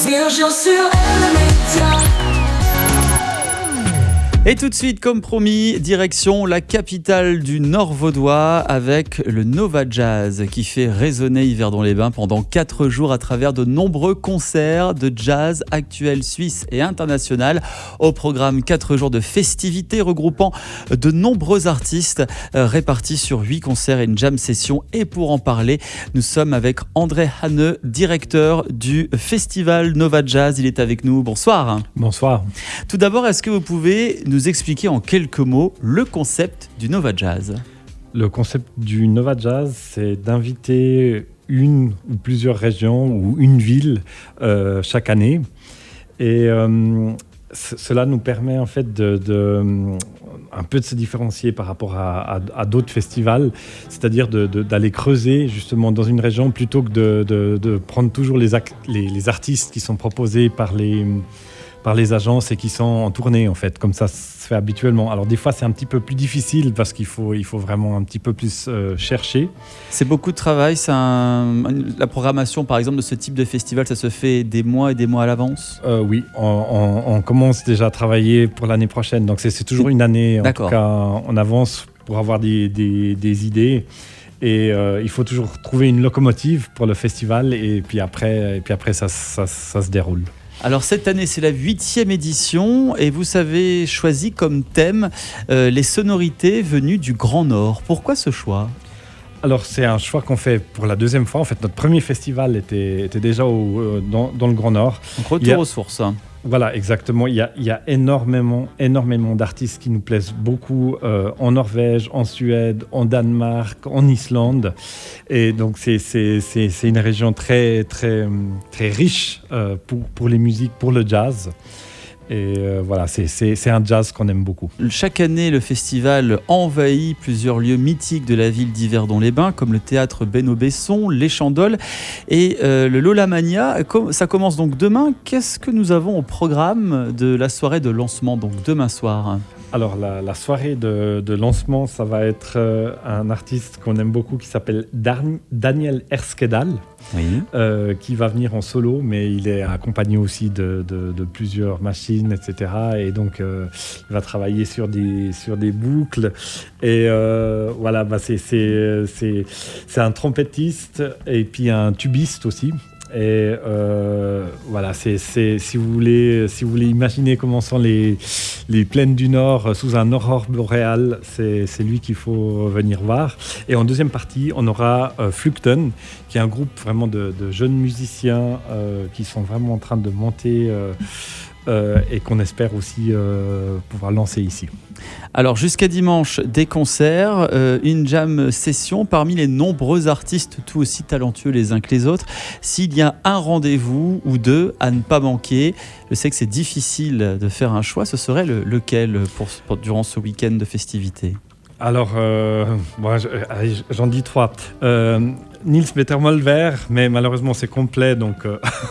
Virgile sur Elementa. Et tout de suite, comme promis, direction la capitale du Nord vaudois avec le Nova Jazz qui fait résonner Yverdon-les-Bains pendant 4 jours à travers de nombreux concerts de jazz actuel suisse et international. Au programme 4 jours de festivités regroupant de nombreux artistes répartis sur 8 concerts et une jam session. Et pour en parler, nous sommes avec André Hanneux, directeur du festival Nova Jazz. Il est avec nous. Bonsoir. Bonsoir. Tout d'abord, est-ce que vous pouvez nous expliquer en quelques mots le concept du Nova Jazz? Le concept du Nova Jazz, c'est d'inviter une ou plusieurs régions ou une ville chaque année. Et cela nous permet en fait un peu de se différencier par rapport à d'autres festivals, c'est-à-dire d'aller creuser justement dans une région plutôt que de prendre toujours les artistes qui sont proposés par les agences et qui sont en tournée en fait, comme ça se fait habituellement. Alors des fois c'est un petit peu plus difficile parce qu'il faut vraiment un petit peu plus chercher. C'est beaucoup de travail, la programmation par exemple de ce type de festival, ça se fait des mois et des mois à l'avance? Oui, on commence déjà à travailler pour l'année prochaine, donc c'est toujours une année en tout cas en avance pour avoir des idées. Et il faut toujours trouver une locomotive pour le festival et puis après ça se déroule. Alors cette année, c'est la 8e édition et vous avez choisi comme thème les sonorités venues du Grand Nord. Pourquoi ce choix ? Alors c'est un choix qu'on fait pour la 2e fois. En fait, notre premier festival était déjà dans le Grand Nord. Donc retour aux sources. Voilà, exactement. Il y a énormément d'artistes qui nous plaisent beaucoup en Norvège, en Suède, en Danemark, en Islande. Et donc, c'est une région très, très, très riche pour les musiques, pour le jazz. Et voilà, c'est un jazz qu'on aime beaucoup. Chaque année, le festival envahit plusieurs lieux mythiques de la ville d'Yverdon-les-Bains, comme le théâtre Beno-Besson, les Chandoles et le Lolamania. Ça commence donc demain. Qu'est-ce que nous avons au programme de la soirée de lancement, donc demain soir ? Alors la soirée de lancement, ça va être un artiste qu'on aime beaucoup qui s'appelle Daniel Erskedal, oui. Qui va venir en solo, mais il est accompagné aussi de plusieurs machines, etc. Et donc il va travailler sur des boucles. Et voilà, c'est un trompettiste et puis un tubiste aussi. Et voilà, si vous voulez imaginer comment sont les plaines du Nord sous un aurore boréale, c'est lui qu'il faut venir voir. Et en deuxième partie, on aura Flukten, qui est un groupe vraiment de jeunes musiciens qui sont vraiment en train de monter et qu'on espère aussi pouvoir lancer ici. Alors jusqu'à dimanche, des concerts, une jam session parmi les nombreux artistes tout aussi talentueux les uns que les autres. S'il y a un rendez-vous ou deux à ne pas manquer, je sais que c'est difficile de faire un choix, ce serait lequel durant ce week-end de festivités ? Alors, j'en dis 3. Niels Peter Molver, mais malheureusement c'est complet, donc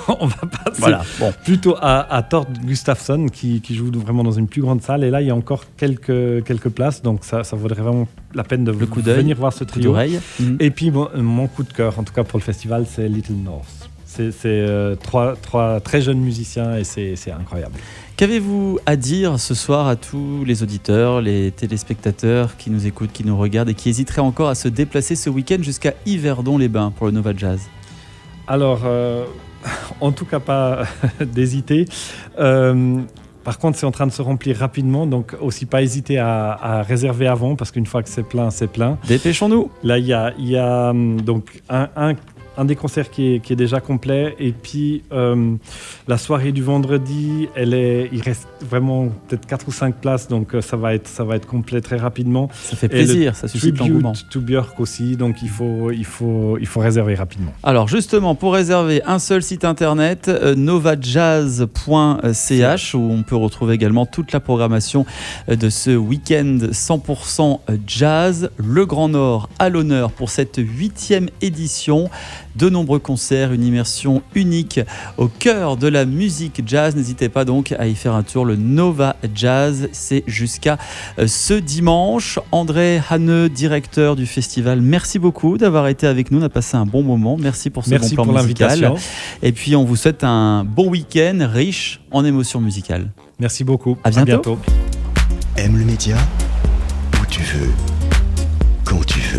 on va passer plutôt à Tord Gustafsson qui joue vraiment dans une plus grande salle. Et là, il y a encore quelques places, donc ça vaudrait vraiment la peine de venir voir ce trio. Et puis mon coup de cœur, en tout cas pour le festival, c'est Little North. C'est 3 très jeunes musiciens et c'est incroyable. Qu'avez-vous à dire ce soir à tous les auditeurs, les téléspectateurs qui nous écoutent, qui nous regardent et qui hésiteraient encore à se déplacer ce week-end jusqu'à Yverdon-les-Bains pour le Nova Jazz ? Alors, en tout cas pas d'hésiter. Par contre, c'est en train de se remplir rapidement, donc aussi pas hésiter à réserver avant, parce qu'une fois que c'est plein, c'est plein. Dépêchons-nous. Là, il y a donc un des concerts qui est déjà complet, et puis la soirée du vendredi, il reste vraiment peut-être 4 ou 5 places, donc ça va être complet très rapidement. Ça fait plaisir, ça suscite l'engouement. To Björk aussi, donc il faut réserver rapidement. Alors justement, pour réserver, un seul site internet, novajazz.ch, où on peut retrouver également toute la programmation de ce week-end 100% jazz. Le Grand Nord à l'honneur pour cette 8e édition. de nombreux concerts, une immersion unique au cœur de la musique jazz. N'hésitez pas donc à y faire un tour, le Nova Jazz, c'est jusqu'à ce dimanche. André Hanneux, directeur du festival, merci beaucoup d'avoir été avec nous, on a passé un bon moment, merci pour ce bon plan pour musical. l'invitation. Et puis on vous souhaite un bon week-end riche en émotions musicales. Merci beaucoup. À bientôt. Aime le média où tu veux, quand tu veux.